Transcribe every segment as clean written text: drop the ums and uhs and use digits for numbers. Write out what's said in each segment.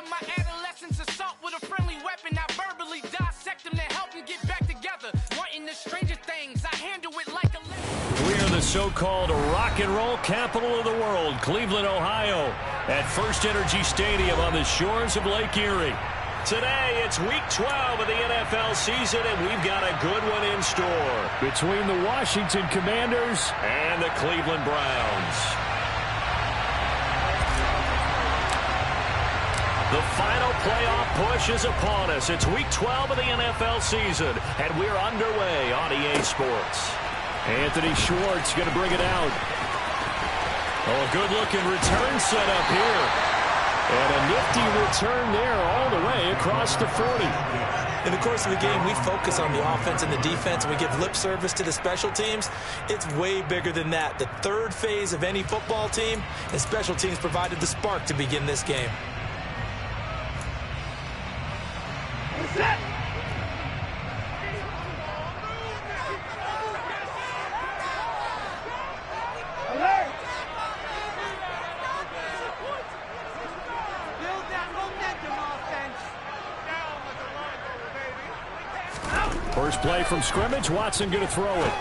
of my adolescence assault with a friendly weapon. I verbally dissect them to help them get back together. Wanting the stranger things, I handle it like a legend. We are the so-called rock and roll capital of the world, Cleveland, Ohio, at First Energy Stadium on the shores of Lake Erie. Today, it's Week 12 of the NFL season, and we've got a good one in store between the Washington Commanders and the Cleveland Browns. The final playoff push is upon us. It's Week 12 of the NFL season, and we're underway on EA Sports. Anthony Schwartz going to bring it out. Oh, a good-looking return set up here. And a nifty return there all the way across the 40. In the course of the game, we focus on the offense and the defense, and we give lip service to the special teams. It's way bigger than that. The third phase of any football team, and special teams provided the spark to begin this game. First play from scrimmage, Watson going to throw it.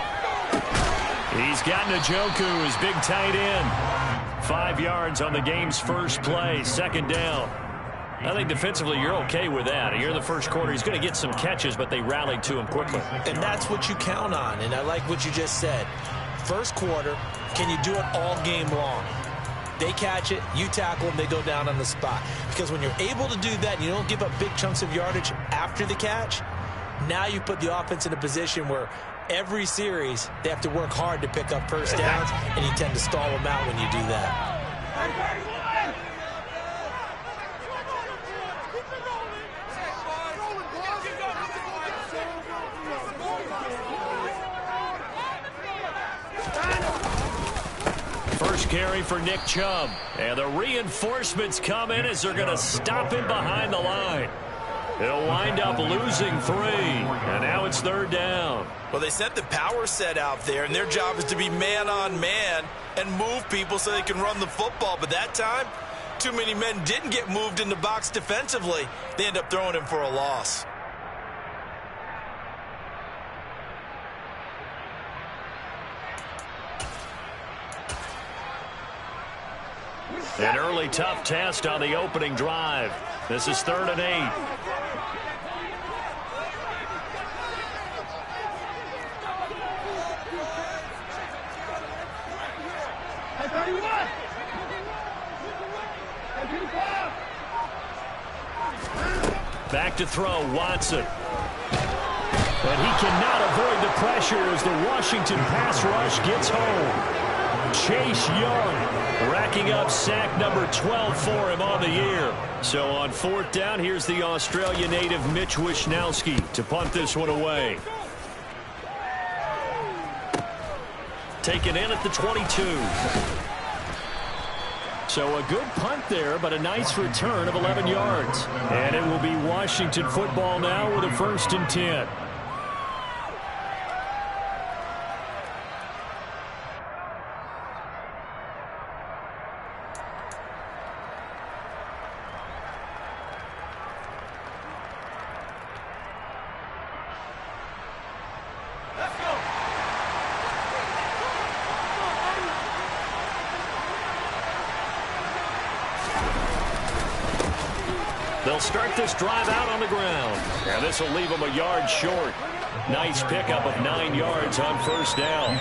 He's got Njoku, his big tight end. 5 yards on the game's first play, second down. I think defensively you're okay with that. Here in the first quarter, he's going to get some catches, but they rallied to him quickly. And that's what you count on, and I like what you just said. First quarter, can you do it all game long? They catch it, you tackle them, they go down on the spot. Because when you're able to do that, and you don't give up big chunks of yardage after the catch, now you put the offense in a position where every series they have to work hard to pick up first downs, and you tend to stall them out when you do that. First carry for Nick Chubb. And the reinforcements come in as they're going to stop him behind the line. They'll wind up losing 3, and now it's third down. Well, they sent the power set out there, and their job is to be man-on-man and move people so they can run the football. But that time, too many men didn't get moved in the box defensively. They end up throwing him for a loss. An early tough test on the opening drive. This is 3rd and 8. Back to throw, Watson. And he cannot avoid the pressure as the Washington pass rush gets home. Chase Young racking up sack number 12 for him on the year. So on 4th down, here's the Australia native Mitch Wishnowsky to punt this one away. Taken in at the 22. So a good punt there, but a nice return of 11 yards. And it will be Washington football now with a 1st and 10. They'll start this drive out on the ground. And this will leave them a yard short. Nice pickup of 9 yards on 1st down.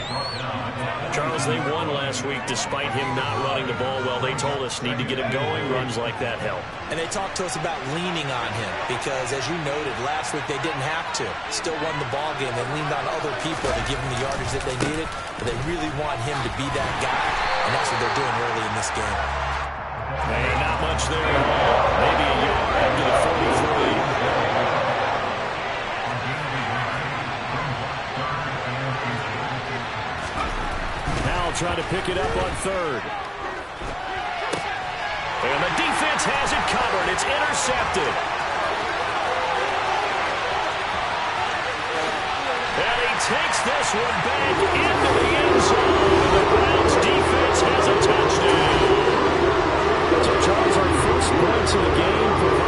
Charles, they won last week despite him not running the ball well. They told us need to get him going. Runs like that help. And they talked to us about leaning on him because, as you noted, last week they didn't have to. Still won the ball game. They leaned on other people to give them the yardage that they needed. But they really want him to be that guy, and that's what they're doing early in this game. And not much there at all. Maybe a yard to the 43. Now try to pick it up on 3rd. And the defense has it covered. It's intercepted. And he takes this one back into the end zone. The Browns defense has a touchdown. So Charles, our first points of the game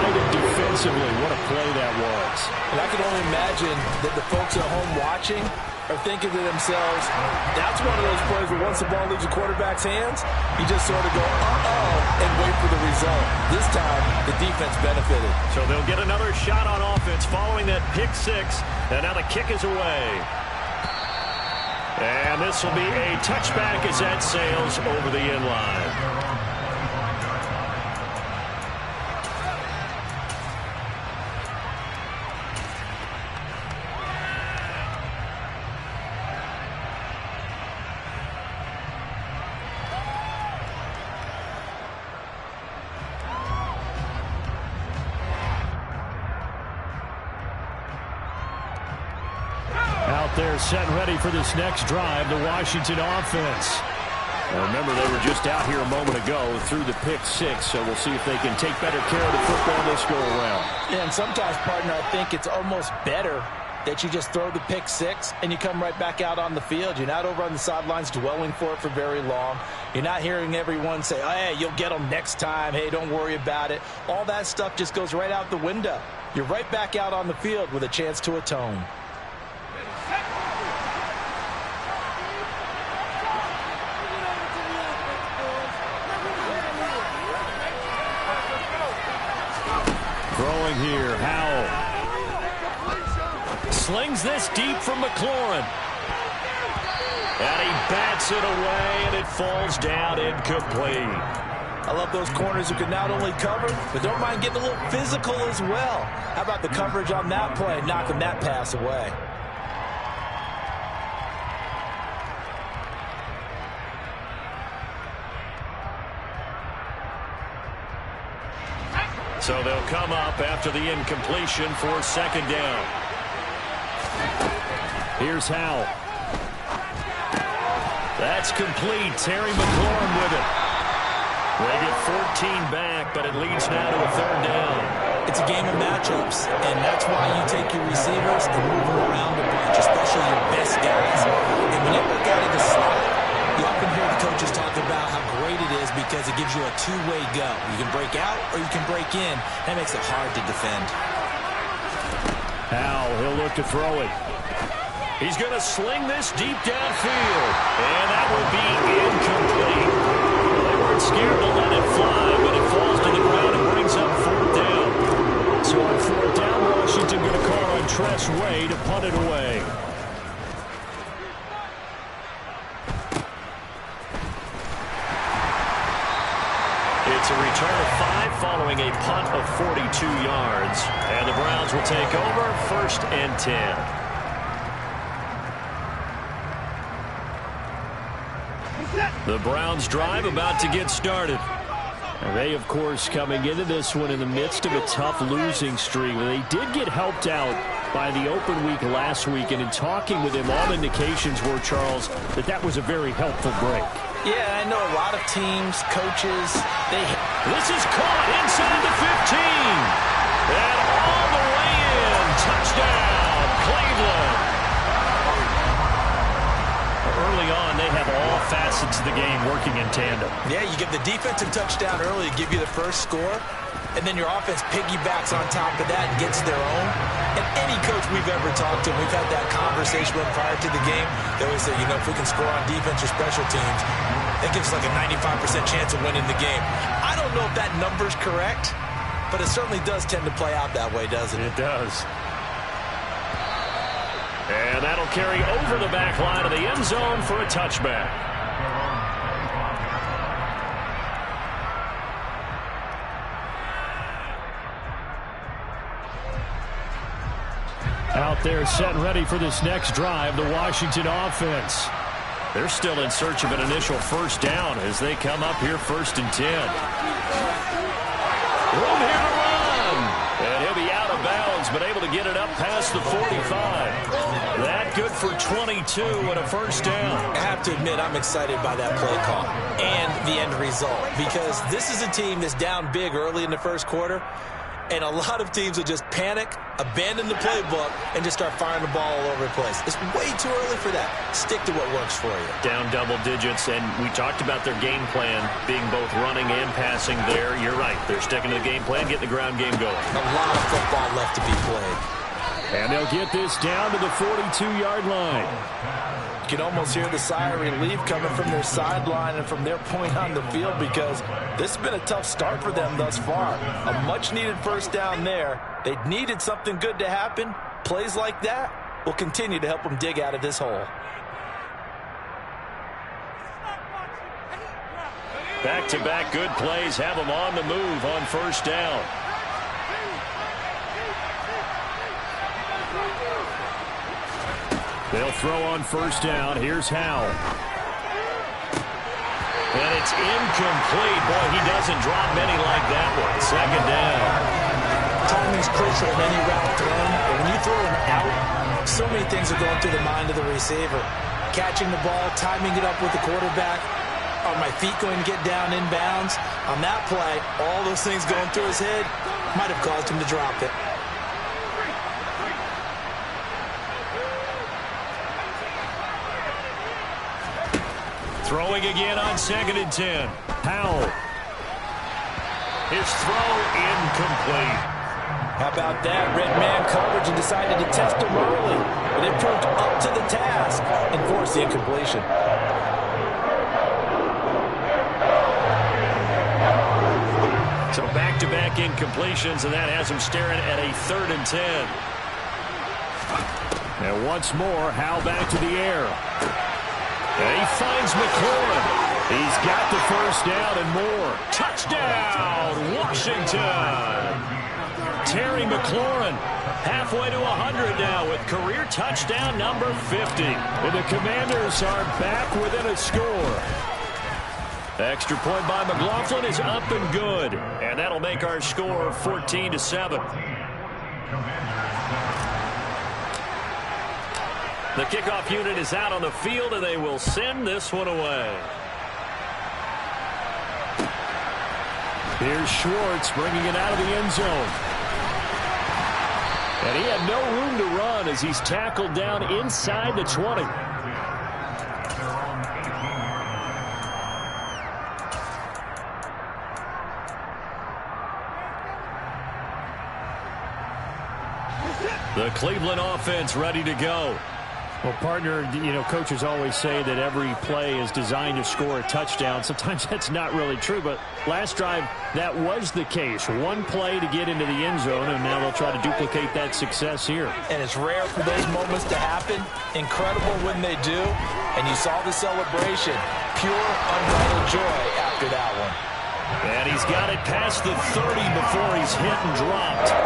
defensively, what a play that was. And I can only imagine that the folks at home watching are thinking to themselves, that's one of those plays where once the ball leaves the quarterback's hands, you just sort of go, uh-oh, and wait for the result. This time, the defense benefited. So they'll get another shot on offense following that pick six, and now the kick is away. And this will be a touchback as that sails over the end line. They're set and ready for this next drive, the Washington offense. Now remember, they were just out here a moment ago through the pick six, so we'll see if they can take better care of the football this go around. Yeah, and sometimes, partner, I think it's almost better that you just throw the pick six and you come right back out on the field. You're not over on the sidelines dwelling for it for very long. You're not hearing everyone say, oh, hey, you'll get them next time. Hey, don't worry about it. All that stuff just goes right out the window. You're right back out on the field with a chance to atone. Throwing here, Howell. Slings this deep from McLaurin. And he bats it away, and it falls down incomplete. I love those corners who can not only cover, but don't mind getting a little physical as well. How about the coverage on that play, knocking that pass away? So they'll come up after the incompletion for second down. Here's Howell. That's complete. Terry McLaurin with it. They get 14 back, but it leads now to a third down. It's a game of matchups, and that's why you take your receivers and move them around a bunch, especially your best guys. And when you work out of the slot, you often hear the coaches talk about how great it is because it gives you a two-way go. You can break out or you can break in. That makes it hard to defend. Howell, he'll look to throw it. He's going to sling this deep downfield. And that will be incomplete. They weren't scared to let it fly, but it falls to the ground and brings up fourth down. So on fourth down, Washington going to call on Tress Way to punt it away. It's a return of 5 following a punt of 42 yards. And the Browns will take over, 1st and 10. The Browns drive about to get started. And they, of course, coming into this one in the midst of a tough losing streak. They did get helped out by the open week last week. And in talking with him, all indications were, Charles, that was a very helpful break. Yeah, I know a lot of teams, coaches, This is caught inside the 15. And all the way in. Touchdown, Cleveland. Early on, they have all facets of the game working in tandem. Yeah, you get the defensive touchdown early to give you the first score, and then your offense piggybacks on top of that and gets their own. And any coach we've ever talked to, we've had that conversation with prior to the game, they always say, you know, if we can score on defense or special teams, that gives us like a 95% chance of winning the game. I don't know if that number's correct, but it certainly does tend to play out that way, doesn't it? It does. And that'll carry over the back line of the end zone for a touchback. Out there set and ready for this next drive, the Washington offense. They're still in search of an initial first down as they come up here 1st and 10. Room here to run. And he'll be out of bounds, but able to get it up past the 45. That good for 22 and a first down. I have to admit, I'm excited by that play call and the end result, because this is a team that's down big early in the first quarter, And a lot of teams will just panic, abandon the playbook, and just start firing the ball all over the place. It's way too early for that. Stick to what works for you. Down double digits, and we talked about their game plan being both running and passing there. You're right. They're sticking to the game plan, getting the ground game going. A lot of football left to be played. And they'll get this down to the 42-yard line. You can almost hear the sigh of relief coming from their sideline and from their point on the field, because this has been a tough start for them thus far. A much-needed first down there. They needed something good to happen. Plays like that will continue to help them dig out of this hole. Back-to-back good plays have them on the move on first down. They'll throw on first down. Here's Howell. And it's incomplete. Boy, he doesn't drop many like that one. Second down. Timing's crucial in any route thrown, but when you throw an out, so many things are going through the mind of the receiver. Catching the ball, timing it up with the quarterback. Are my feet going to get down in bounds? On that play, all those things going through his head might have caused him to drop it. Throwing again on 2nd and 10. Howell. His throw incomplete. How about that? Red man coverage and decided to test him early. But it proved up to the task and forced the incompletion. So back-to-back incompletions, and that has him staring at a 3rd and 10. And once more, Howell back to the air. And he finds McLaurin. He's got the first down and more. Touchdown, Washington. Terry McLaurin halfway to 100 now with career touchdown number 50. And the Commanders are back within a score. Extra point by McLaughlin is up and good. And that'll make our score 14-7. The kickoff unit is out on the field, and they will send this one away. Here's Schwartz bringing it out of the end zone. And he had no room to run as he's tackled down inside the 20. The Cleveland offense ready to go. Well, partner, you know, coaches always say that every play is designed to score a touchdown. Sometimes that's not really true, but last drive, that was the case. One play to get into the end zone, and now they'll try to duplicate that success here. And it's rare for those moments to happen. Incredible when they do. And you saw the celebration. Pure, unbridled joy after that one. And he's got it past the 30 before he's hit and dropped.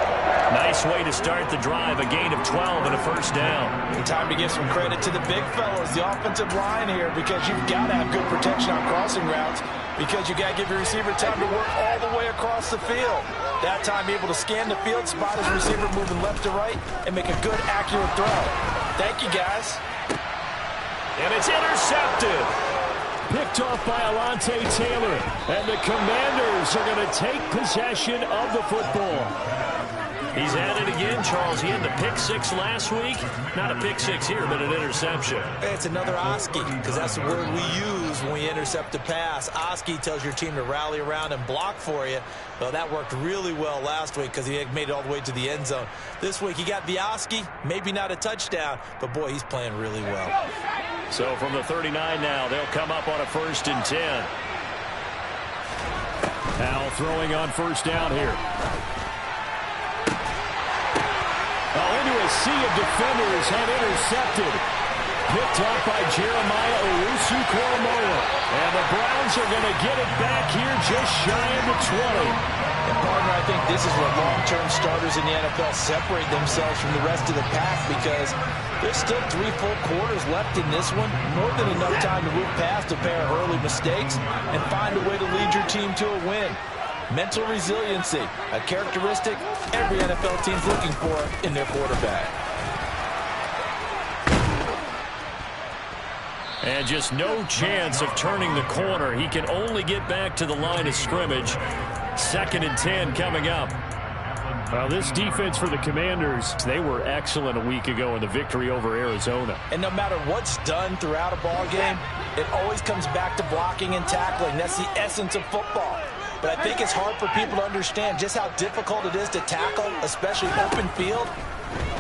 Nice way to start the drive, a gain of 12 and a first down. And time to give some credit to the big fellas, the offensive line here, because you've got to have good protection on crossing routes, because you got to give your receiver time to work all the way across the field. That time able to scan the field, spot his receiver moving left to right, and make a good, accurate throw. Thank you, guys. And it's intercepted. Picked off by Alontae Taylor. And the Commanders are going to take possession of the football. He's at it again, Charles. He had the pick six last week. Not a pick six here, but an interception. It's another Oski, because that's the word we use when we intercept a pass. Oski tells your team to rally around and block for you. Well, that worked really well last week because he had made it all the way to the end zone. This week he got the Oski, maybe not a touchdown, but boy, he's playing really well. So from the 39 now, they'll come up on a 1st and 10. Howell throwing on first down here. Into a sea of defenders and intercepted. Picked off by Jeremiah Owusu-Koramoah. And the Browns are going to get it back here just shy of the 20. And partner, I think this is where long-term starters in the NFL separate themselves from the rest of the pack, because there's still 3 full quarters left in this one. More than enough time to move past a pair of early mistakes and find a way to lead your team to a win. Mental resiliency, a characteristic every NFL team's looking for in their quarterback. And just no chance of turning the corner. He can only get back to the line of scrimmage. 2nd and 10 coming up. Well, this defense for the Commanders, they were excellent a week ago in the victory over Arizona. And no matter what's done throughout a ball game, it always comes back to blocking and tackling. That's the essence of football. But I think it's hard for people to understand just how difficult it is to tackle, especially open field.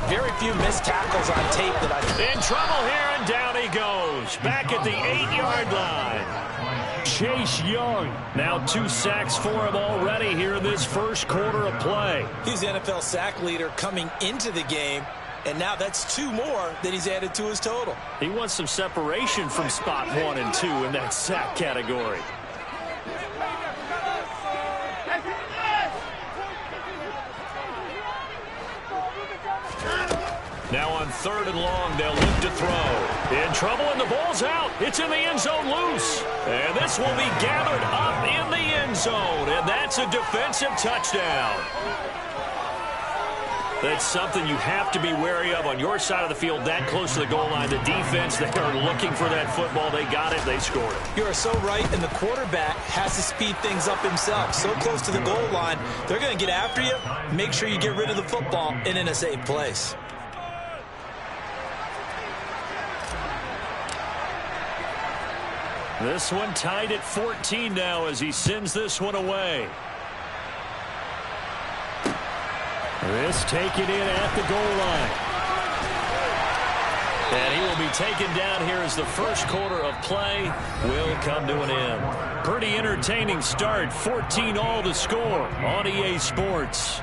Very few missed tackles on tape that I've... In trouble here, and down he goes. Back at the 8-yard line. Chase Young, now 2 sacks for him already here in this first quarter of play. He's the NFL sack leader coming into the game, and now that's 2 more that he's added to his total. He wants some separation from spot 1 and 2 in that sack category. Now on 3rd and long, they'll look to throw. In trouble, and the ball's out. It's in the end zone loose. And this will be gathered up in the end zone. And that's a defensive touchdown. That's something you have to be wary of on your side of the field, that close to the goal line. The defense, they are looking for that football. They got it. They scored it. You are so right, and the quarterback has to speed things up himself. So close to the goal line, they're going to get after you. Make sure you get rid of the football and in a safe place. This one tied at 14 now as he sends this one away. This taken in at the goal line. And he will be taken down here as the first quarter of play will come to an end. Pretty entertaining start. 14-all to score on EA Sports.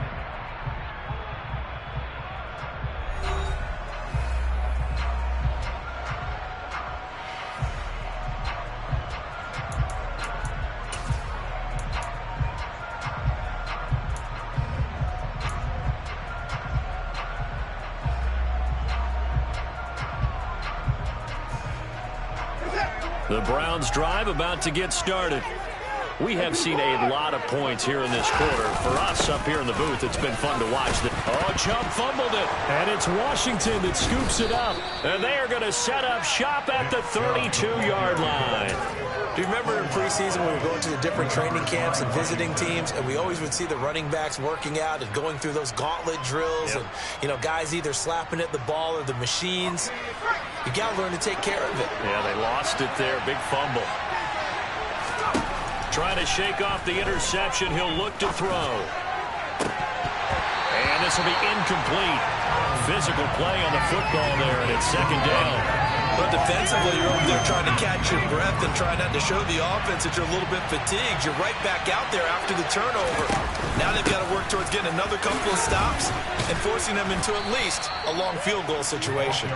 The Browns drive about to get started. We have seen a lot of points here in this quarter. For us up here in the booth, it's been fun to watch. Chubb fumbled it. And it's Washington that scoops it up. And they are going to set up shop at the 32-yard line. Do you remember in preseason when we were going to the different training camps and visiting teams, and we always would see the running backs working out and going through those gauntlet drills, and, you know, guys either slapping at the ball or the machines. You got to learn to take care of it. Yeah, they lost it there. Big fumble. Trying to shake off the interception. He'll look to throw. And this will be incomplete. Physical play on the football there, and it's 2nd down. But defensively, you're over there trying to catch your breath and try not to show the offense that you're a little bit fatigued. You're right back out there after the turnover. Now they've got to work towards getting another couple of stops and forcing them into at least a long field goal situation.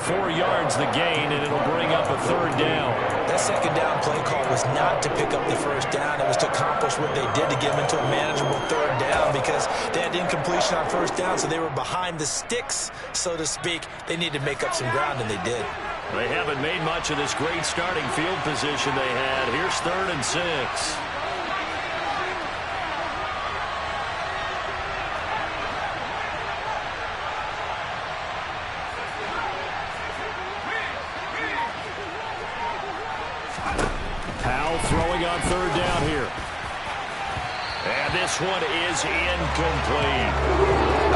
4 yards the gain, and it'll bring up a 3rd down. That 2nd down play call was not to pick up the 1st down. It was to accomplish what they did to get them into a manageable 3rd down because they had incompletion on 1st down, so they were behind the sticks, so to speak. They needed to make up some ground, and they did. They haven't made much of this great starting field position they had. Here's 3rd and 6. Throwing on 3rd down here. And this one is incomplete.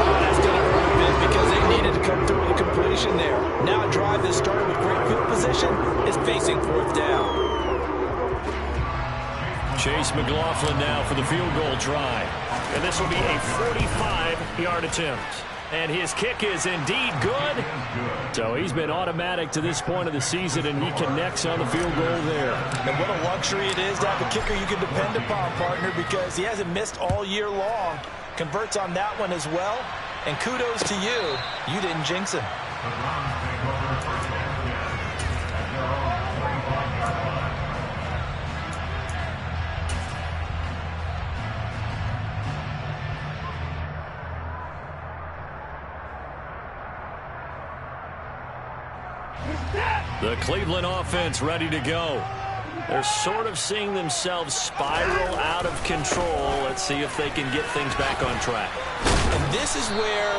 Oh, that's going to hurt a bit because they needed to come through with a completion there. Now a drive that started with great field position is facing 4th down. Chase McLaughlin now for the field goal try. And this will be a 45-yard attempt. And his kick is indeed good. So he's been automatic to this point of the season, and he connects on the field goal there. And what a luxury it is to have a kicker you can depend upon, partner, because he hasn't missed all year long. Converts on that one as well. And kudos to you. You didn't jinx him. The Cleveland offense ready to go. They're sort of seeing themselves spiral out of control. Let's see if they can get things back on track. And this is where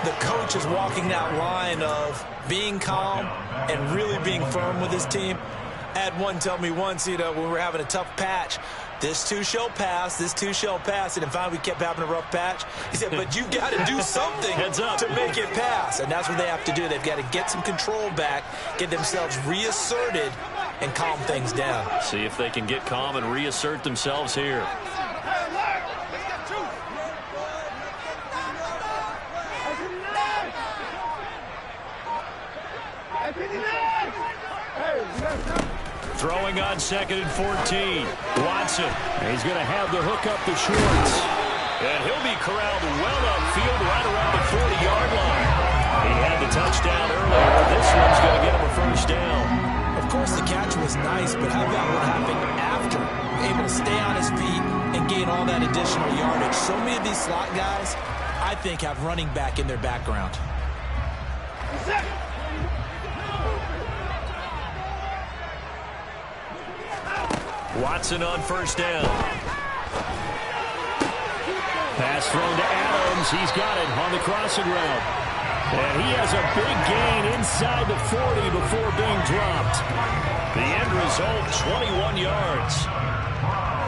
the coach is walking that line of being calm and really being firm with his team. I had one tell me once, you know, when we were having a tough patch, This too shall pass. This too shall pass. And finally, we kept having a rough patch. He said, but you've got to do something to make it pass. And that's what they have to do. They've got to get some control back, get themselves reasserted, and calm things down. See if they can get calm and reassert themselves here. Throwing on 2nd and 14. Watson. He's going to have the hook up to Schwartz. And he'll be corralled well upfield right around the 40-yard line. He had the touchdown earlier. This one's going to get him a first down. Of course, the catch was nice, but how about what happened after? Able to stay on his feet and gain all that additional yardage. So many of these slot guys, I think, have running back in their background. Watson on first down. Pass thrown to Adams. He's got it on the crossing route. And he has a big gain inside the 40 before being dropped. The end result, 21 yards.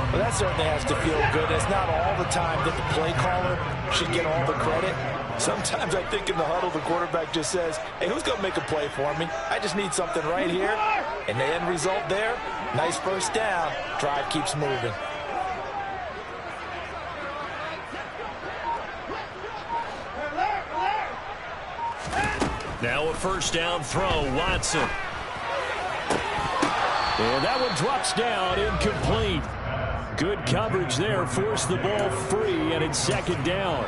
Well, that certainly has to feel good. It's not all the time that the play caller should get all the credit. Sometimes I think in the huddle, the quarterback just says, hey, who's going to make a play for me? I just need something right here. And the end result there, nice first down. Drive keeps moving. Now a first down throw, Watson. And that one drops down, incomplete. Good coverage there, forced the ball free, and it's 2nd down.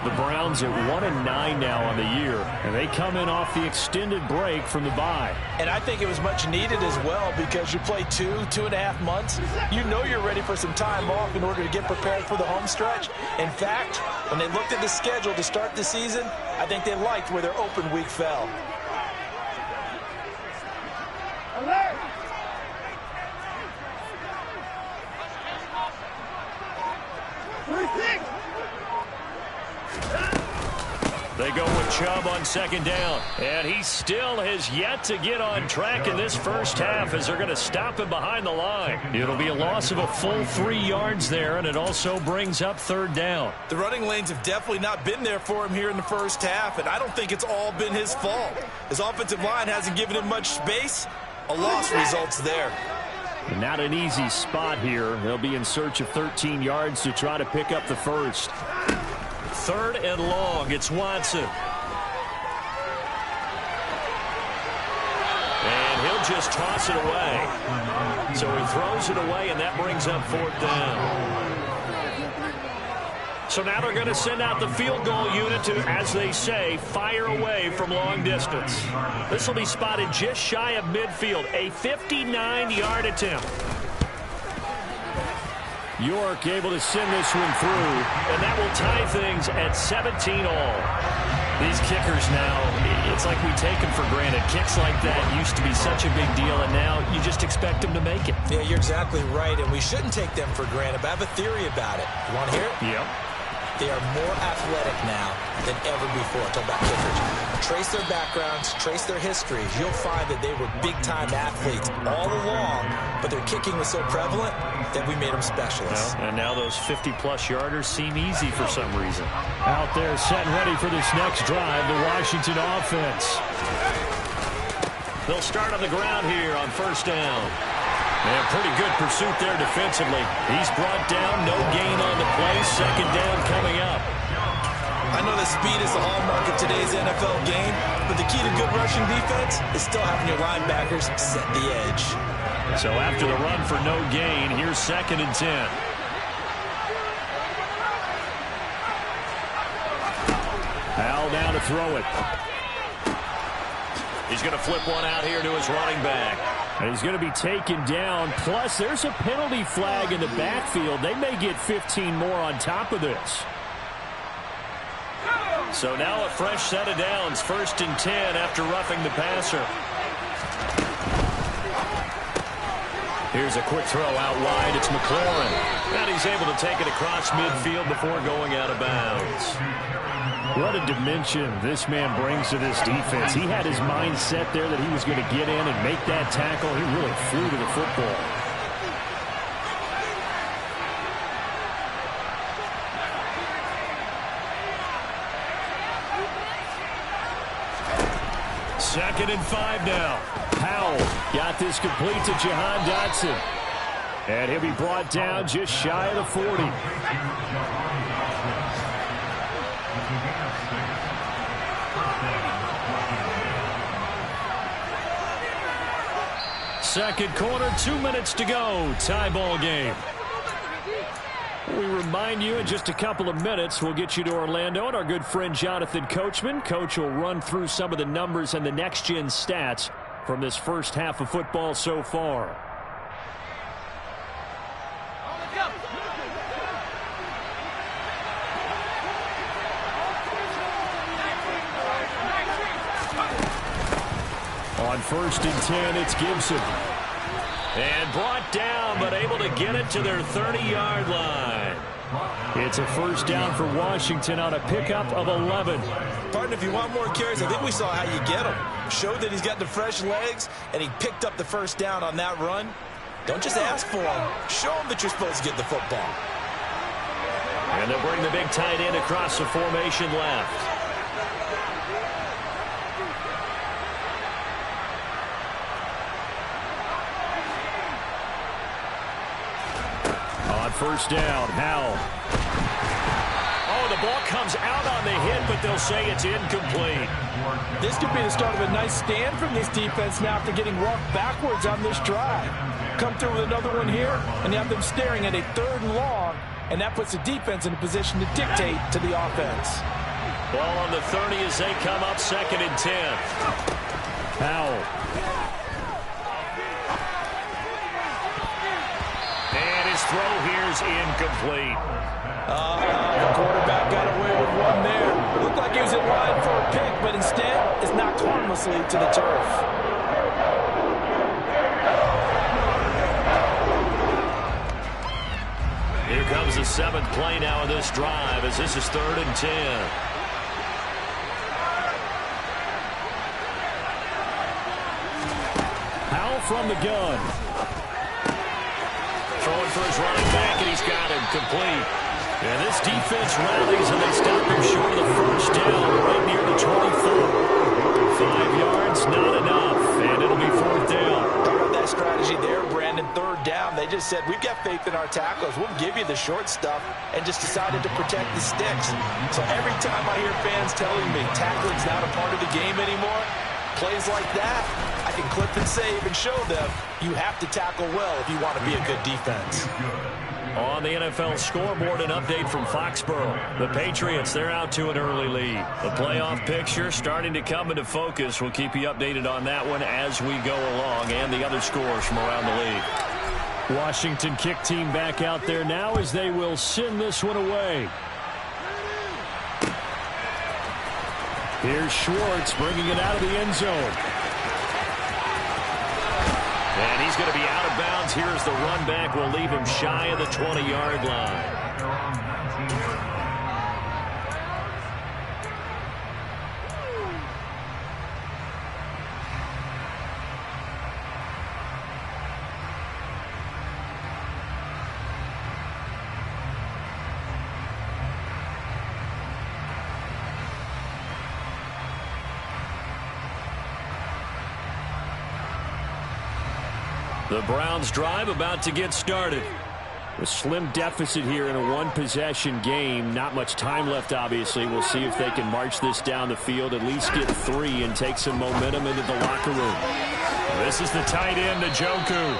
The Browns are 1-9 now on the year, and they come in off the extended break from the bye. And I think it was much needed as well because you play 2.5 months. You know you're ready for some time off in order to get prepared for the home stretch. In fact, when they looked at the schedule to start the season, I think they liked where their open week fell. Alert! They go with Chubb on 2nd down. And he still has yet to get on track in this first half as they're going to stop him behind the line. It'll be a loss of a full 3 yards there, and it also brings up 3rd down. The running lanes have definitely not been there for him here in the first half, and I don't think it's all been his fault. His offensive line hasn't given him much space. A loss results there. And not an easy spot here. They'll be in search of 13 yards to try to pick up the first. 3rd and long. It's Watson. And he'll just toss it away. So he throws it away, and that brings up 4th down. So now they're going to send out the field goal unit to, as they say, fire away from long distance. This will be spotted just shy of midfield. A 59-yard attempt. York able to send this one through, and that will tie things at 17 all. These kickers now, it's like we take them for granted. Kicks like that used to be such a big deal, and now you just expect them to make it. Yeah, you're exactly right, and we shouldn't take them for granted, but I have a theory about it. You want to hear it? Yep. They are more athletic now than ever before. Talk about kickers. Trace their backgrounds, trace their histories. You'll find that they were big-time athletes all along, but their kicking was so prevalent that we made them specialists. And now those 50-plus yarders seem easy for some reason. Out there set and ready for this next drive, the Washington offense. They'll start on the ground here on first down. And pretty good pursuit there defensively. He's brought down, no gain on the play. 2nd down coming up. I know that speed is the hallmark of today's NFL game, but the key to good rushing defense is still having your linebackers set the edge. So after the run for no gain, here's 2nd and 10. Al down to throw it. He's going to flip one out here to his running back. And he's going to be taken down. Plus, there's a penalty flag in the backfield. They may get 15 more on top of this. So now a fresh set of downs. 1st and 10 after roughing the passer. Here's a quick throw out wide. It's McLaurin. And he's able to take it across midfield before going out of bounds. What a dimension this man brings to this defense. He had his mind set there that he was going to get in and make that tackle. He really flew to the football. 2nd and 5 now. Powell got this complete to Jahan Dotson. And he'll be brought down just shy of the 40. Second quarter, 2 minutes to go. Tie ball game. We remind you in just a couple of minutes, we'll get you to Orlando and our good friend Jonathan Coachman. Coach will run through some of the numbers and the next-gen stats from this first half of football so far. On 1st and 10, it's Gibson. And brought down, but able to get it to their 30-yard line. It's a first down for Washington on a pickup of 11. Partner, if you want more carries, I think we saw how you get him. Showed that he's got the fresh legs, and he picked up the first down on that run. Don't just ask for him. Show him that you're supposed to get the football. And they'll bring the big tight end across the formation left. On first down, Howell. Oh, the ball comes out on the hit, but they'll say it's incomplete. This could be the start of a nice stand from this defense now after getting rocked backwards on this drive. Come through with another one here, and you have them staring at a 3rd and long, and that puts the defense in a position to dictate to the offense. Ball on the 30 as they come up 2nd and 10. Howell. And his throw here is incomplete. The quarterback got away with one there. Looked like he was in line for a pick, but instead is knocked harmlessly to the turf. Here comes the 7th play now of this drive as this is 3rd and 10. Howell from the gun. Throwing for his running back, and he's got him complete. And this defense rallies, and they stop him short of the first down right near the 24. 5 yards, not enough, and it'll be 4th down. Talk about that strategy there, Brandon. 3rd down, they just said, we've got faith in our tacklers. We'll give you the short stuff, and just decided to protect the sticks. So every time I hear fans telling me tackling's not a part of the game anymore, plays like that, I can clip and save and show them you have to tackle well if you want to be a good defense. On the NFL scoreboard, an update from Foxborough. The Patriots, they're out to an early lead. The playoff picture starting to come into focus. We'll keep you updated on that one as we go along, and the other scores from around the league. Washington kick team back out there now as they will send this one away. Here's Schwartz bringing it out of the end zone. And he's going to be out of bounds. Here's the run back. Will leave him shy of the 20-yard line. The Browns drive about to get started. A slim deficit here in a one-possession game. Not much time left, obviously. We'll see if they can march this down the field, at least get 3 and take some momentum into the locker room. This is the tight end, Njoku.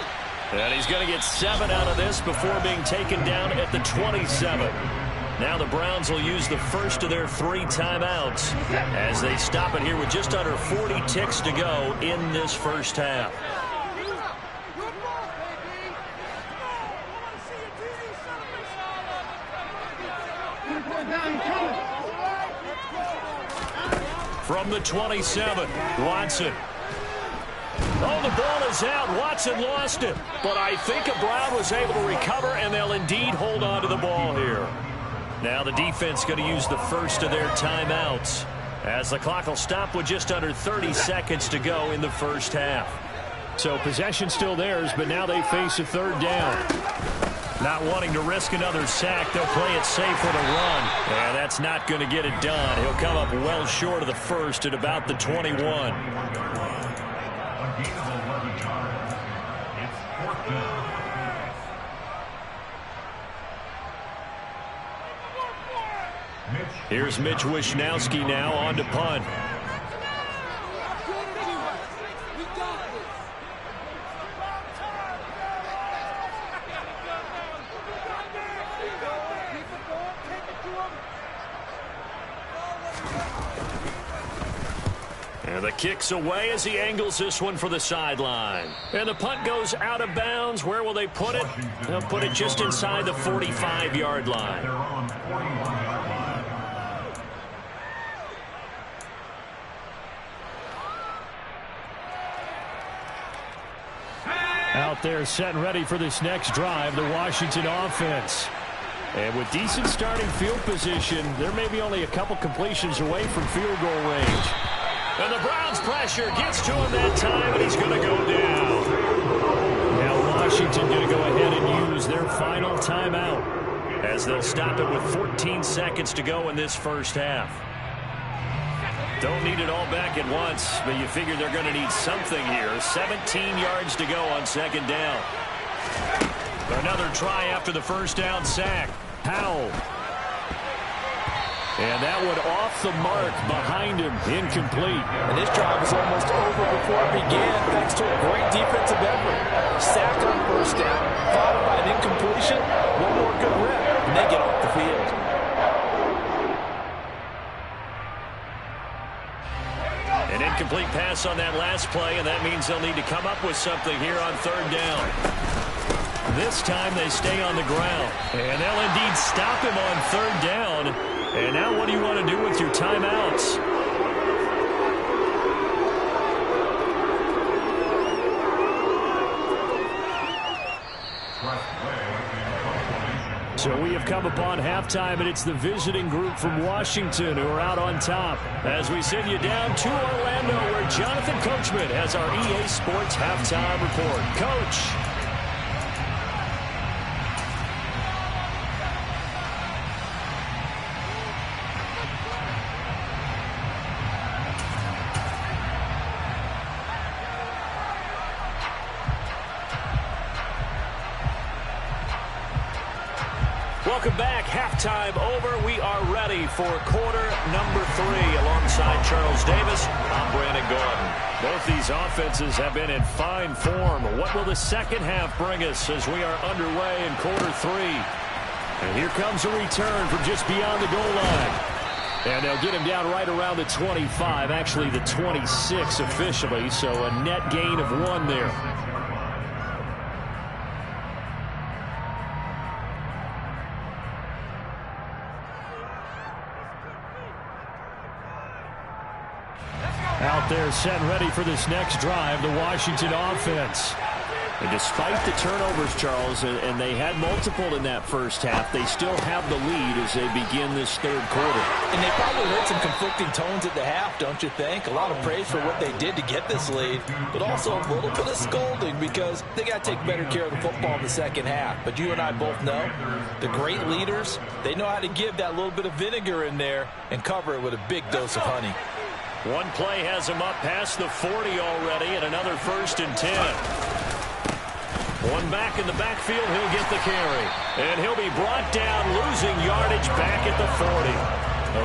And he's going to get 7 out of this before being taken down at the 27. Now the Browns will use the first of their 3 timeouts as they stop it here with just under 40 ticks to go in this first half. From the 27, Watson. Oh, the ball is out. Watson lost it. But I think Brown was able to recover, and they'll indeed hold on to the ball here. Now the defense going to use the first of their timeouts as the clock will stop with just under 30 seconds to go in the first half. So possession still theirs, but now they face a 3rd down. Not wanting to risk another sack, they'll play it safe with a run. And that's that's not going to get it done. He'll come up well short of the first at about the 21. Here's Mitch Wishnowski now on to punt. And the kick's away as he angles this one for the sideline. And the punt goes out of bounds. Where will they put it? They'll put it just inside the 45-yard line. Out there set and ready for this next drive, the Washington offense. And with decent starting field position, there may be only a couple completions away from field goal range. And the Browns' pressure gets to him that time, and he's going to go down. Now Washington going to go ahead and use their final timeout as they'll stop it with 14 seconds to go in this first half. Don't need it all back at once, but you figure they're going to need something here. 17 yards to go on second down. Another try after the first down sack. Powell. And that one off the mark behind him, incomplete. And this drive was almost over before it began thanks to a great defensive effort. Sack on first down, followed by an incompletion, one more good rep, and they get off the field. An incomplete pass on that last play, and that means they'll need to come up with something here on third down. This time they stay on the ground, and they'll indeed stop him on third down. And now what do you want to do with your timeouts? So we have come upon halftime, and it's the visiting group from Washington who are out on top. As we send you down to Orlando, where Jonathan Coachman has our EA Sports halftime report. Coach. Welcome back. Halftime over. We are ready for quarter number 3. Alongside Charles Davis, I'm Brandon Gordon. Both these offenses have been in fine form. What will the second half bring us as we are underway in quarter 3? And here comes a return from just beyond the goal line. And they'll get him down right around the 25, actually the 26 officially, so a net gain of 1 there. Out there set and ready for this next drive, the Washington offense. And despite the turnovers, Charles, and they had multiple in that first half, they still have the lead as they begin this third quarter. And they probably heard some conflicting tones at the half, don't you think? A lot of praise for what they did to get this lead, but also a little bit of scolding because they got to take better care of the football in the second half. But you and I both know the great leaders, they know how to give that little bit of vinegar in there and cover it with a big dose of honey. One play has him up past the 40 already, and another 1st and 10. One back in the backfield, he'll get the carry. And he'll be brought down, losing yardage back at the 40.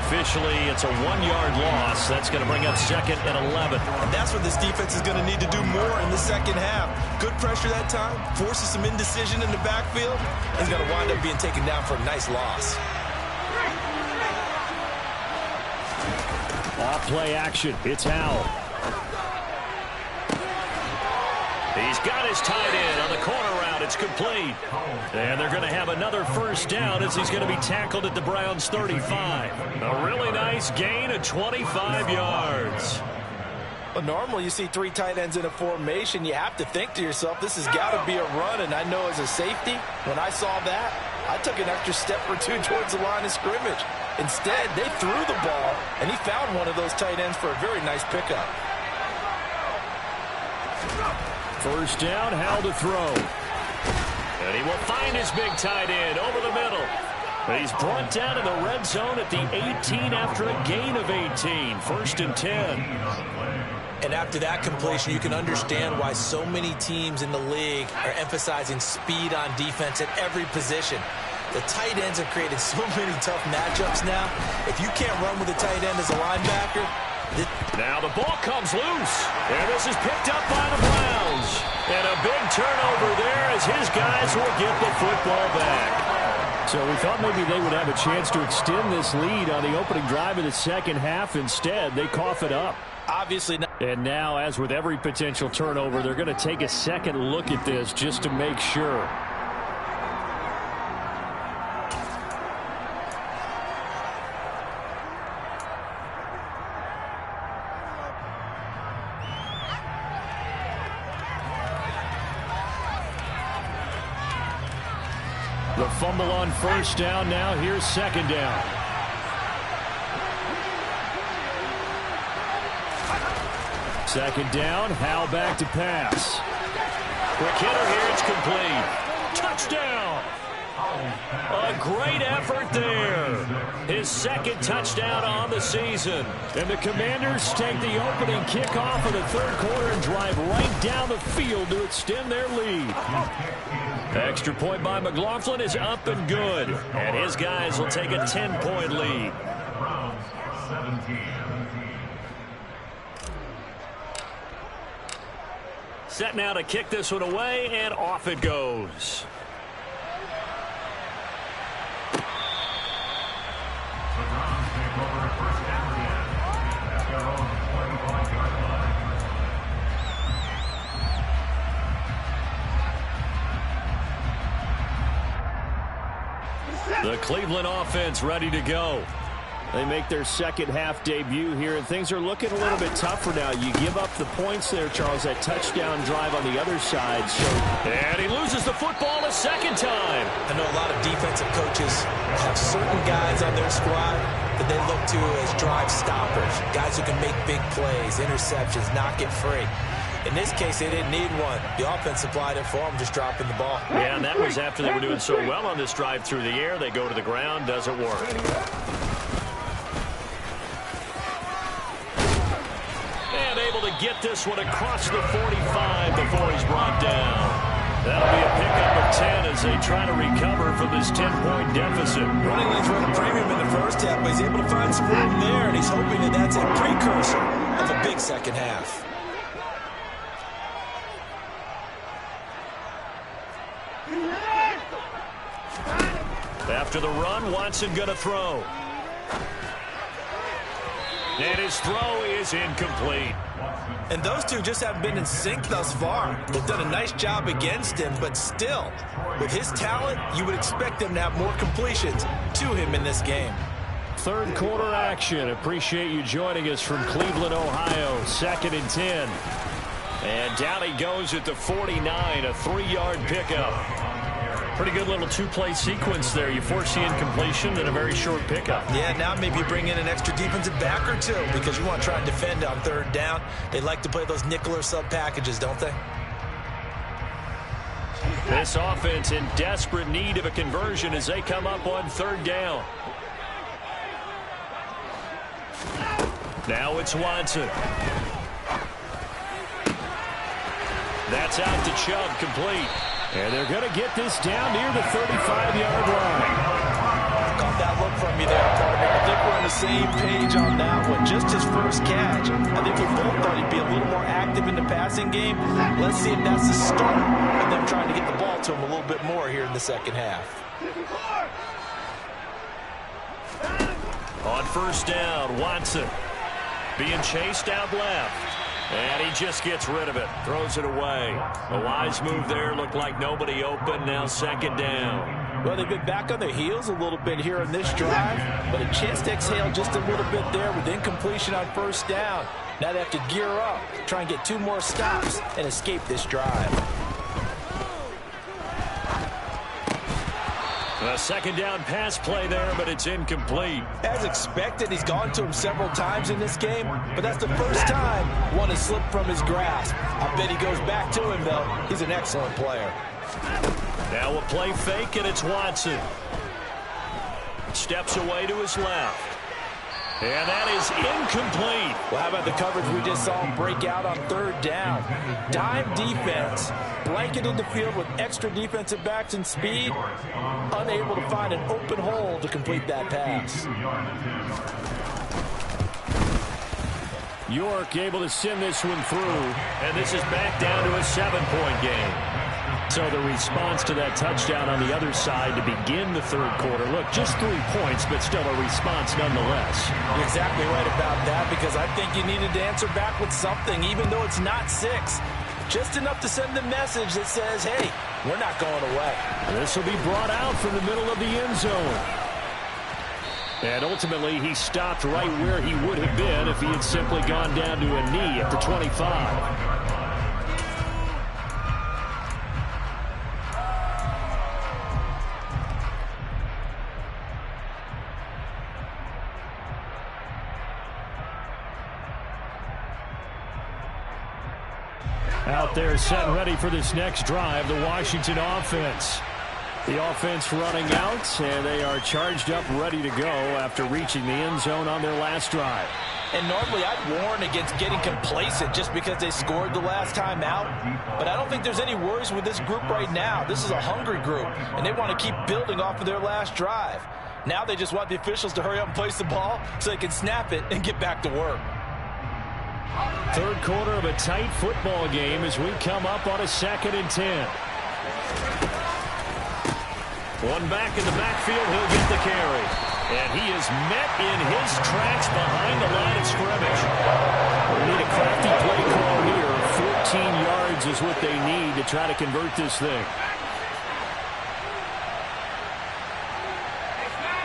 Officially, it's a 1-yard loss. That's going to bring up 2nd and 11. And that's what this defense is going to need to do more in the second half. Good pressure that time, forces some indecision in the backfield. He's going to wind up being taken down for a nice loss. Off play action. It's Howell. He's got his tight end on the corner route. It's complete. And they're going to have another 1st down as he's going to be tackled at the Browns' 35. A really nice gain of 25 yards. Well, normally you see 3 tight ends in a formation. You have to think to yourself, this has got to be a run. And I know as a safety, when I saw that, I took an extra step or 2 towards the line of scrimmage. Instead, they threw the ball, and he found one of those tight ends for a very nice pickup. 1st down, Howell to throw. And he will find his big tight end over the middle. He's brought down in the red zone at the 18 after a gain of 18. 1st and 10. And after that completion, you can understand why so many teams in the league are emphasizing speed on defense at every position. The tight ends have created so many tough matchups now. If you can't run with a tight end as a linebacker... Now the ball comes loose. And this is picked up by the Browns. And a big turnover there as his guys will get the football back. So we thought maybe they would have a chance to extend this lead on the opening drive of the second half. Instead, they cough it up. Obviously not. And now, as with every potential turnover, they're going to take a second look at this just to make sure. The fumble on 1st down. Now here's 2nd down. Second down, Howell back to pass. Quick hitter here, it's complete. Touchdown! A great effort there. His 2nd touchdown on the season. And the Commanders take the opening kickoff of the 3rd quarter and drive right down the field to extend their lead. Extra point by McLaughlin is up and good. And his guys will take a 10-point lead. Set now to kick this one away, and off it goes. The Cleveland offense ready to go. They make their second half debut here, and things are looking a little bit tougher now. You give up the points there, Charles, that touchdown drive on the other side. And he loses the football a second time. I know a lot of defensive coaches have certain guys on their squad that they look to as drive stoppers, guys who can make big plays, interceptions, knock it free. In this case, they didn't need one. The offense supplied it for them, just dropping the ball. Yeah, and that was after they were doing so well on this drive through the air. They go to the ground, doesn't work. To get this one across the 45 before he's brought down. That'll be a pickup of 10 as they try to recover from this 10-point deficit. Running lanes were at a premium in the first half, but he's able to find some room there, and he's hoping that that's a precursor of a big second half. After the run, Watson going to throw. And his throw is incomplete. And those two just haven't been in sync thus far. They've done a nice job against him, but still, with his talent, you would expect them to have more completions to him in this game. 3rd quarter action. Appreciate you joining us from Cleveland, Ohio. 2nd and 10. And down he goes at the 49, a 3-yard pickup. Pretty good little 2-play sequence there. You force the incompletion and a very short pickup. Yeah, now maybe you bring in an extra defensive back or two because you want to try and defend on 3rd down. They like to play those nickel or sub packages, don't they? This offense in desperate need of a conversion as they come up on 3rd down. Now it's Watson. That's out to Chubb, complete. And they're going to get this down near the 35-yard line. Got that look from you there, partner. I think we're on the same page on that one. Just his first catch. I think we both thought he'd be a little more active in the passing game. Let's see if that's the start of them trying to get the ball to him a little bit more here in the second half. On 1st down, Watson being chased out left. And he just gets rid of it. Throws it away. A wise move there. Looked like nobody open. Now 2nd down. Well, they've been back on their heels a little bit here in this drive. But a chance to exhale just a little bit there with incompletion on 1st down. Now they have to gear up, try and get 2 more stops, and escape this drive. A 2nd down pass play there, but it's incomplete. As expected, he's gone to him several times in this game, but that's the first time one has slipped from his grasp. I bet he goes back to him, though. He's an excellent player. Now a play fake, and it's Watson. Steps away to his left. And that is incomplete. Well, how about the coverage we just saw him break out on third down? Dime defense, blanketed the field with extra defensive backs and speed, unable to find an open hole to complete that pass. York able to send this one through, and this is back down to a 7-point game. So the response to that touchdown on the other side to begin the third quarter. Look, just 3 points, but still a response nonetheless. You're exactly right about that, because I think you needed to answer back with something, even though it's not 6. Just enough to send the message that says, hey, we're not going away. This will be brought out from the middle of the end zone. And ultimately, he stopped right where he would have been if he had simply gone down to a knee at the 25. Out there set and ready for this next drive, the Washington offense. The offense running out, and they are charged up, ready to go after reaching the end zone on their last drive. And normally I'd warn against getting complacent just because they scored the last time out. But I don't think there's any worries with this group right now. This is a hungry group, and they want to keep building off of their last drive. Now they just want the officials to hurry up and place the ball so they can snap it and get back to work. Third quarter of a tight football game as we come up on a 2nd and 10. One back in the backfield, he'll get the carry. And he is met in his tracks behind the line of scrimmage. They need a crafty play call here. 14 yards is what they need to try to convert this thing.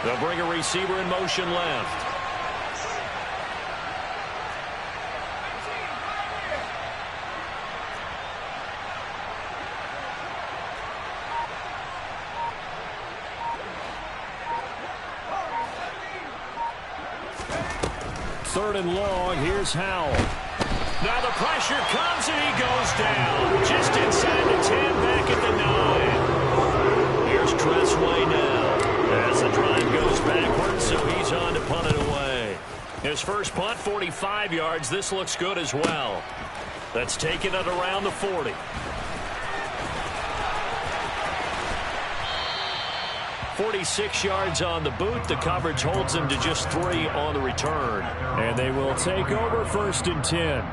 They'll bring a receiver in motion left. Third and long, here's Howell. Now the pressure comes and he goes down. Just inside the 10, back at the 9. Here's Tressway now. As the drive goes backwards, so he's on to punt it away. His first punt, 45 yards. This looks good as well. That's taken it around the 40. 46 yards on the boot. The coverage holds him to just 3 on the return. And they will take over 1st and 10.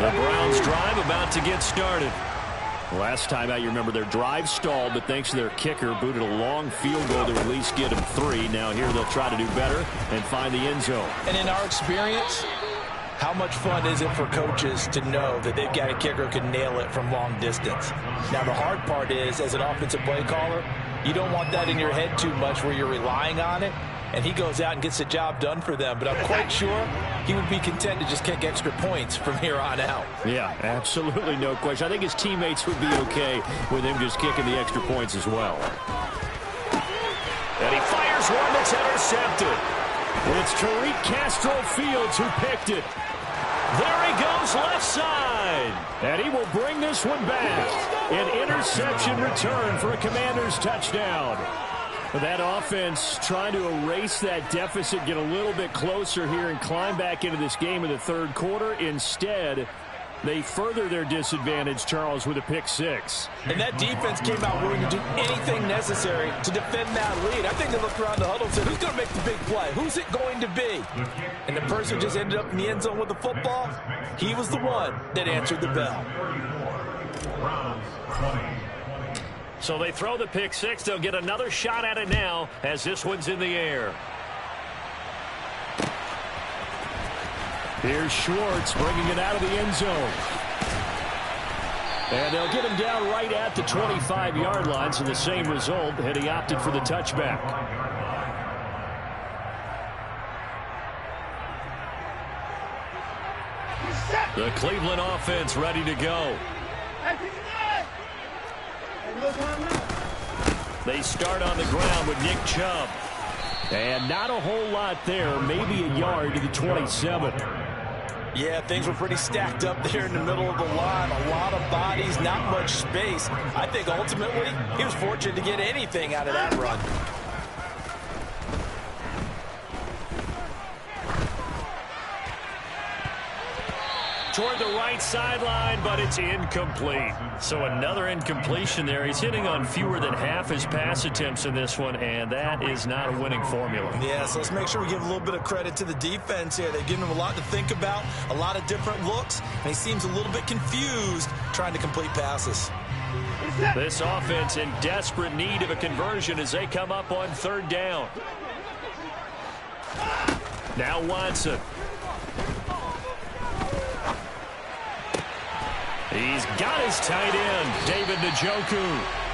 The Browns drive about to get started. Last time out, you remember their drive stalled, but thanks to their kicker, booted a long field goal to at least get them 3. Now here they'll try to do better and find the end zone. And in our experience, how much fun is it for coaches to know that they've got a kicker who can nail it from long distance? Now, the hard part is, as an offensive play caller, you don't want that in your head too much where you're relying on it, and he goes out and gets the job done for them. But I'm quite sure he would be content to just kick extra points from here on out. Yeah, absolutely no question. I think his teammates would be okay with him just kicking the extra points as well. And he fires one that's intercepted. It's Tariq Castro Fields who picked it. There he goes left side. And he will bring this one back. An interception return for a Commanders touchdown. That offense trying to erase that deficit, get a little bit closer here and climb back into this game in the third quarter. Instead, they further their disadvantage, Charles, with a pick 6. And that defense came out willing to do anything necessary to defend that lead. I think they looked around the huddle and said, who's going to make the big play? Who's it going to be? And the person just ended up in the end zone with the football. He was the one that answered the bell. So they throw the pick 6. They'll get another shot at it now as this one's in the air. Here's Schwartz bringing it out of the end zone. And they'll get him down right at the 25-yard line, so the same result, and he opted for the touchback. The Cleveland offense ready to go. They start on the ground with Nick Chubb. And not a whole lot there, maybe a yard to the 27. Yeah, things were pretty stacked up there in the middle of the line. A lot of bodies, not much space. I think ultimately he was fortunate to get anything out of that run. Toward the right sideline, but it's incomplete. So another incompletion there. He's hitting on fewer than half his pass attempts in this one, and that is not a winning formula. Yeah, so let's make sure we give a little bit of credit to the defense here. They've given him a lot to think about, a lot of different looks, and he seems a little bit confused trying to complete passes. This offense in desperate need of a conversion as they come up on third down. Now Watson. He's got his tight end, David Njoku.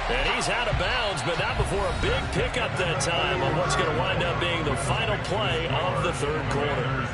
And he's out of bounds, but not before a big pickup that time on what's going to wind up being the final play of the third quarter.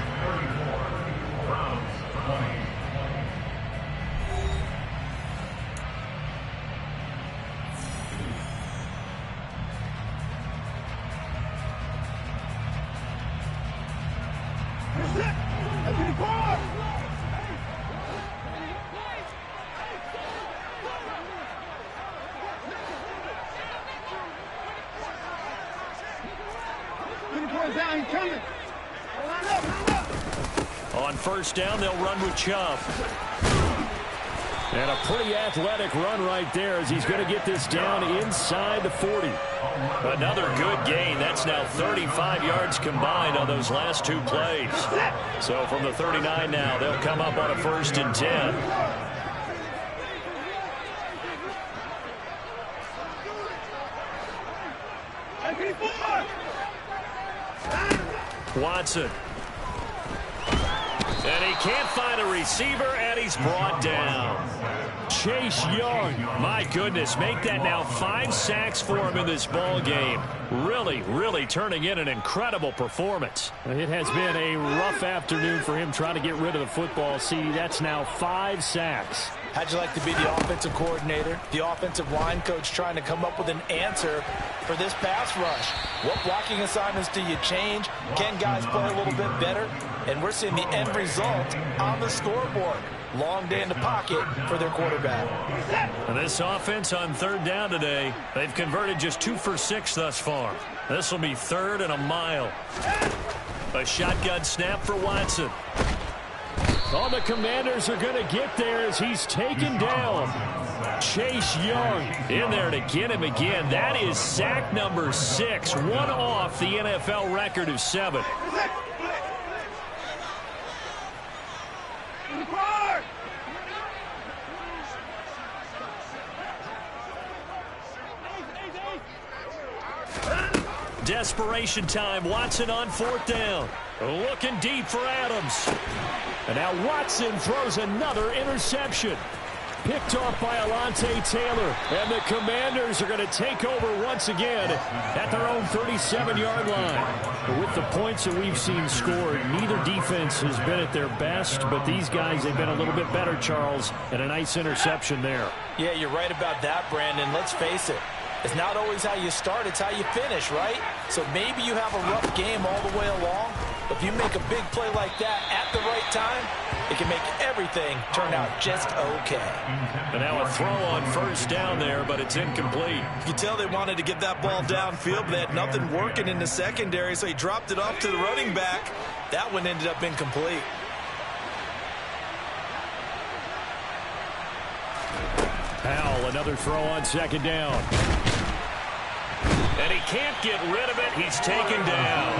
On first down, they'll run with Chubb. And a pretty athletic run right there as he's going to get this down inside the 40. Another good gain. That's now 35 yards combined on those last two plays. So from the 39 now, they'll come up on a 1st and 10. Watson. And he can't find a receiver, and he's brought down. Chase Young, my goodness, make that now 5 sacks for him in this ball game. Really, really turning in an incredible performance. It has been a rough afternoon for him trying to get rid of the football. See, that's now 5 sacks. How'd you like to be the offensive coordinator, the offensive line coach trying to come up with an answer for this pass rush? What blocking assignments do you change? Can guys play a little bit better? And we're seeing the end result on the scoreboard. Long day in the pocket for their quarterback. And this offense on third down today, they've converted just 2 for 6 thus far. This will be 3rd and a mile. A shotgun snap for Watson. Oh, the Commanders are going to get there as he's taken down. Chase Young in there to get him again. That is sack number 6, one off the NFL record of 7. Desperation time. Watson on 4th down. Looking deep for Adams. And now Watson throws another interception. Picked off by Alontae Taylor. And the Commanders are going to take over once again at their own 37-yard line. With the points that we've seen scored, neither defense has been at their best, but these guys have been a little bit better, Charles, and a nice interception there. Yeah, you're right about that, Brandon. Let's face it. It's not always how you start, it's how you finish, right? So maybe you have a rough game all the way along, but if you make a big play like that at the right time, it can make everything turn out just okay. And now a throw on first down there, but it's incomplete. You can tell they wanted to get that ball downfield, but they had nothing working in the secondary, so he dropped it off to the running back. That one ended up incomplete. Powell, another throw on 2nd down. And he can't get rid of it. He's taken down.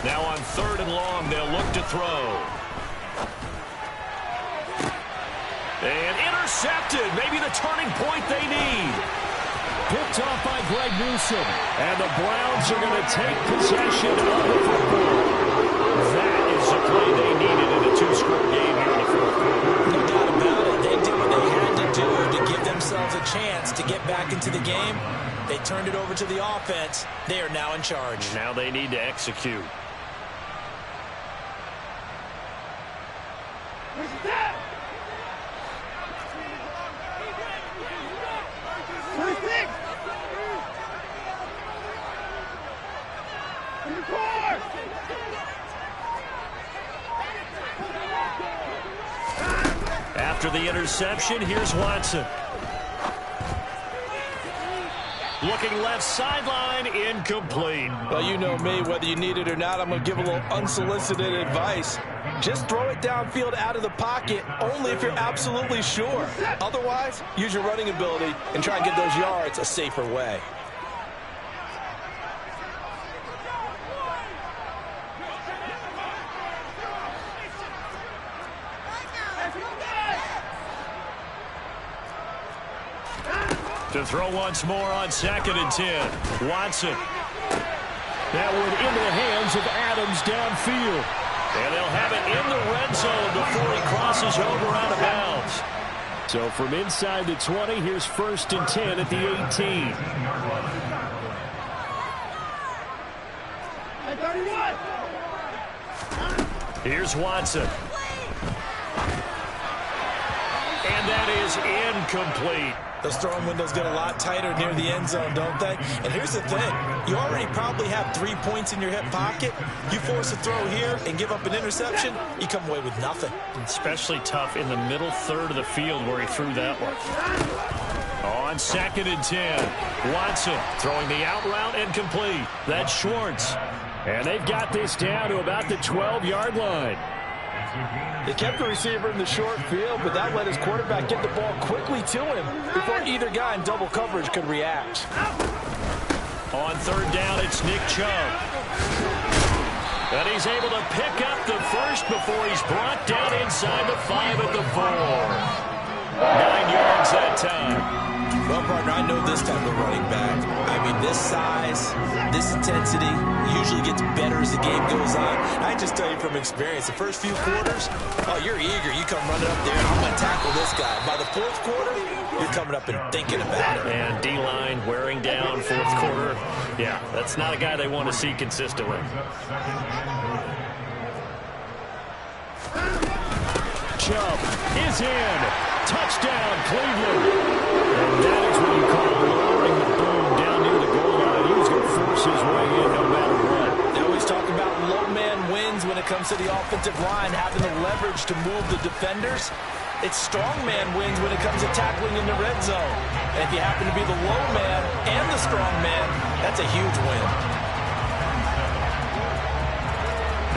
Now on 3rd and long, they'll look to throw. And intercepted. Maybe the turning point they need. Picked off by Greg Newsome. And the Browns are going to take possession of the football. That is the play they needed in a 2-score game here in the 4th quarter. No doubt about it. They did what they had to do to give themselves a chance to get back into the game. They turned it over to the offense. They are now in charge. Now they need to execute. After the interception, here's Watson. Looking left sideline, incomplete. Well, you know me, whether you need it or not, I'm going to give a little unsolicited advice. Just throw it downfield out of the pocket, only if you're absolutely sure. Otherwise, use your running ability and try and get those yards a safer way. To throw once more on 2nd and 10. Watson. That one into the hands of Adams downfield. And they'll have it in the red zone before he crosses over out of bounds. So from inside the 20, here's 1st and 10 at the 18. Here's Watson. And that is incomplete. Those throwing windows get a lot tighter near the end zone, don't they? And here's the thing. You already probably have 3 points in your hip pocket. You force a throw here and give up an interception, you come away with nothing. Especially tough in the middle third of the field where he threw that one. On 2nd and 10, Watson throwing the out route and complete. That's Schwartz. And they've got this down to about the 12-yard line. They kept the receiver in the short field, but that let his quarterback get the ball quickly to him before either guy in double coverage could react. On 3rd down, it's Nick Chubb. And he's able to pick up the first before he's brought down inside the 5 at the 4. 9 yards that time. Well, partner, I know this type of running back. I mean, this size, this intensity usually gets better as the game goes on. I just tell you from experience, the first few quarters, oh, you're eager. You come running up there, and I'm going to tackle this guy. By the 4th quarter, you're coming up and thinking about it. And D-line wearing down 4th quarter. Yeah, that's not a guy they want to see consistently. Chubb is in. Touchdown, Cleveland. And that is what you call lowering the boom down near the goal line. He was going to force his way in no matter what. They always talk about low man wins when it comes to the offensive line, having the leverage to move the defenders. It's strong man wins when it comes to tackling in the red zone. And if you happen to be the low man and the strong man, that's a huge win.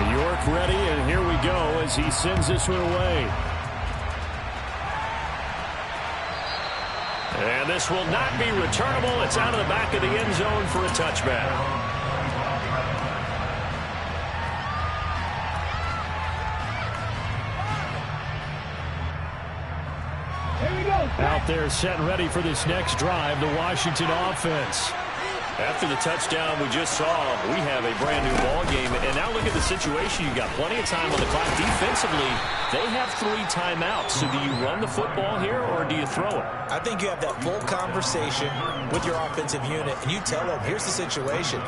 York ready, and here we go as he sends this one away. And this will not be returnable. It's out of the back of the end zone for a touchback. Out there set and ready for this next drive, the Washington offense. After the touchdown we just saw, we have a brand new ball game. And now look at the situation. You've got plenty of time on the clock. Defensively, they have 3 timeouts. So do you run the football here or do you throw it? I think you have that full conversation with your offensive unit, and you tell them, here's the situation.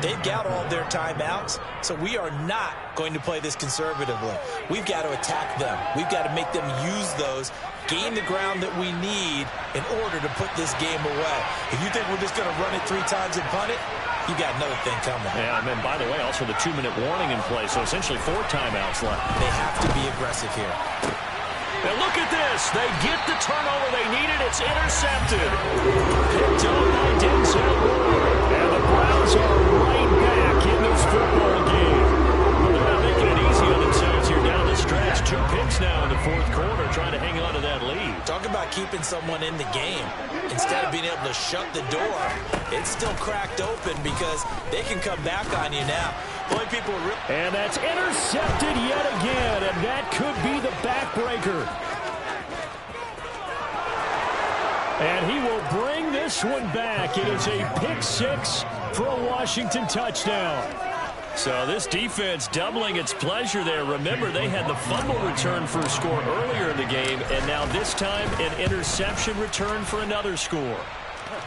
They've got all their timeouts, so we are not going to play this conservatively. We've got to attack them. We've got to make them use those, gain the ground that we need in order to put this game away. If you think we're just going to run it 3 times and punt it, you got another thing coming. Yeah, and then, by the way, also the 2-minute warning in play, so essentially 4 timeouts left. They have to be aggressive here. And look at this. They get the turnover they needed. It's intercepted. Picked up by Denzel Ward. And the Browns are right back in this football game. But they're not making it easy on themselves here down the stretch. 2 picks now in the 4th quarter, trying to hang on to that lead. Talk about keeping someone in the game. Instead of being able to shut the door, it's still cracked open because they can come back on you now. And that's intercepted yet again, and that could be the backbreaker. And he will bring this one back. It is a pick 6 for a Washington touchdown. So this defense doubling its pleasure there. Remember, they had the fumble return for a score earlier in the game, and now this time an interception return for another score.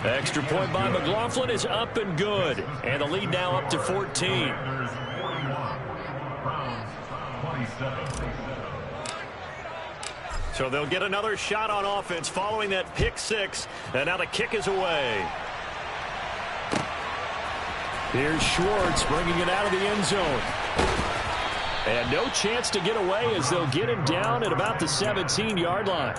Extra point by McLaughlin is up and good. And the lead now up to 14. So they'll get another shot on offense following that pick six. And now the kick is away. Here's Schwartz bringing it out of the end zone. And no chance to get away as they'll get him down at about the 17-yard line.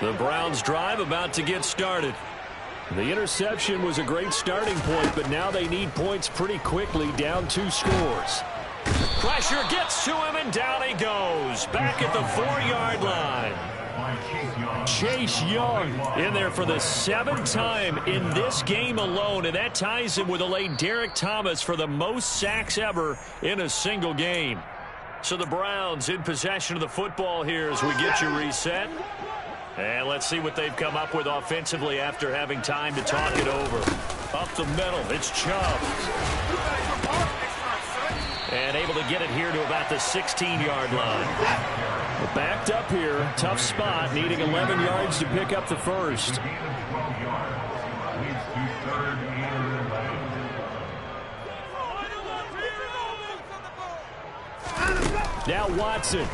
The Browns drive about to get started. The interception was a great starting point, but now they need points pretty quickly, down 2 scores. Pressure gets to him, and down he goes. Back at the 4-yard line. Chase Young in there for the 7th time in this game alone, and that ties him with the late Derek Thomas for the most sacks ever in a single game. So the Browns in possession of the football here as we get you reset. And let's see what they've come up with offensively after having time to talk it over. Up the middle, it's Chubb. And able to get it here to about the 16-yard line. Backed up here, tough spot, needing 11 yards to pick up the first. Now Watson.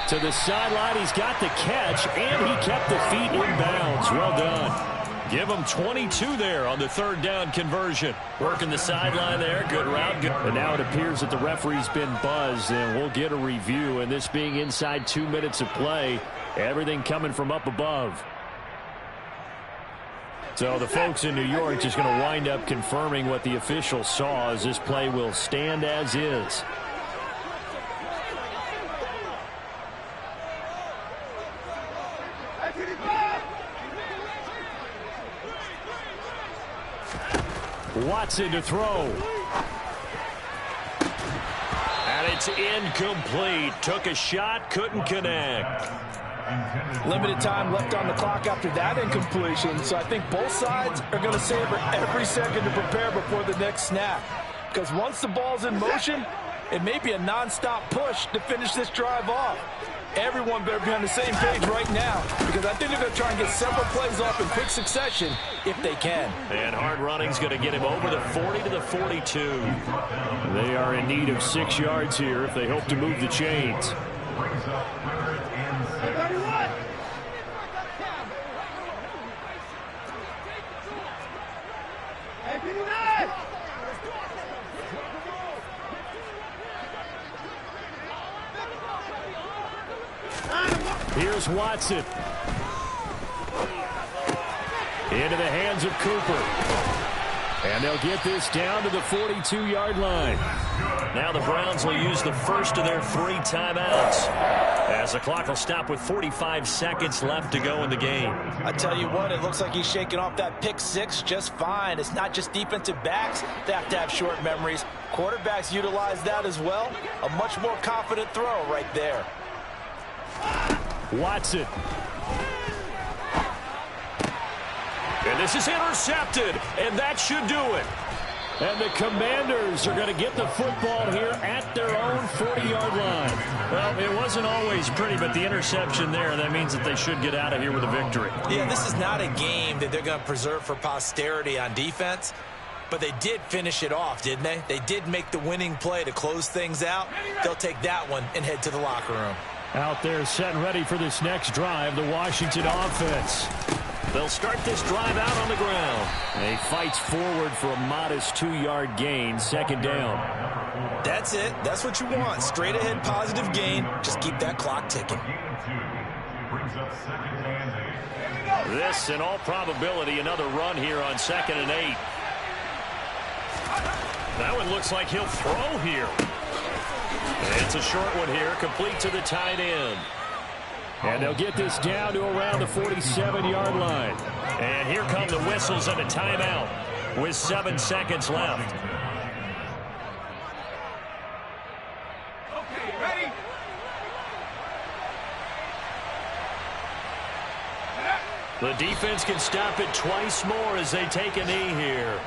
To the sideline, he's got the catch, and he kept the feet in bounds. Well done. Give him 22 there on the 3rd down conversion. Working the sideline there, good route. Good. And now it appears that the referee's been buzzed, and we'll get a review. And this being inside 2 minutes of play, everything coming from up above. So the folks in New York just going to wind up confirming what the official saw, as this play will stand as is. Watson to throw. And it's incomplete. Took a shot, couldn't connect. Limited time left on the clock after that incompletion, so I think both sides are going to savor every second to prepare before the next snap. Because once the ball's in motion, it may be a non-stop push to finish this drive off. Everyone better be on the same page right now, because I think they're going to try and get several plays off in quick succession if they can. And hard running's going to get him over the 40 to the 42. They are in need of 6 yards here if they hope to move the chains. Here's Watson. Into the hands of Cooper. And they'll get this down to the 42-yard line. Now the Browns will use the first of their 3 timeouts, as the clock will stop with 45 seconds left to go in the game. I tell you what, it looks like he's shaking off that pick six just fine. It's not just defensive backs that have to have short memories. Quarterbacks utilize that as well. A much more confident throw right there. Watson. And this is intercepted, and that should do it. And the Commanders are going to get the football here at their own 40-yard line. Well, it wasn't always pretty, but the interception there, that means that they should get out of here with a victory. Yeah, this is not a game that they're going to preserve for posterity on defense, but they did finish it off, didn't they? They did make the winning play to close things out. They'll take that one and head to the locker room. Out there set and ready for this next drive, the Washington offense. They'll start this drive out on the ground. He fights forward for a modest 2-yard gain, 2nd down. That's it. That's what you want. Straight ahead positive gain. Just keep that clock ticking. This, in all probability, another run here on 2nd and 8. That one looks like he'll throw here. It's a short one here, complete to the tight end. And they'll get this down to around the 47-yard line. And here come the whistles and a timeout with 7 seconds left. Okay, ready? The defense can stop it twice more as they take a knee here.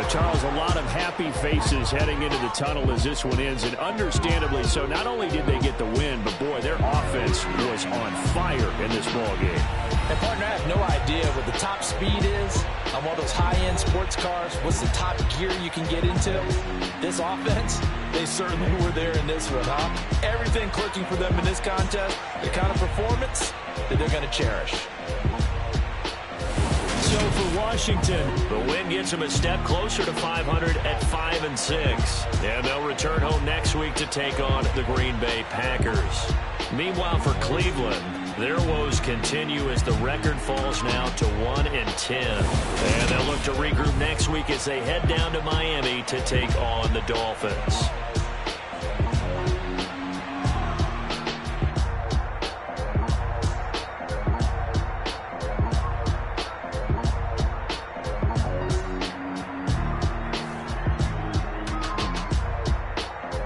Charles, a lot of happy faces heading into the tunnel as this one ends, and understandably so. Not only did they get the win, but, boy, their offense was on fire in this ballgame. And, partner, I have no idea what the top speed is on one of those high-end sports cars. What's the top gear you can get into? This offense, they certainly were there in this one, huh? Everything clicking for them in this contest, the kind of performance that they're going to cherish. So for Washington, the win gets them a step closer to 500 at 5-6. And they'll return home next week to take on the Green Bay Packers. Meanwhile, for Cleveland, their woes continue as the record falls now to 1-10. And they'll look to regroup next week as they head down to Miami to take on the Dolphins.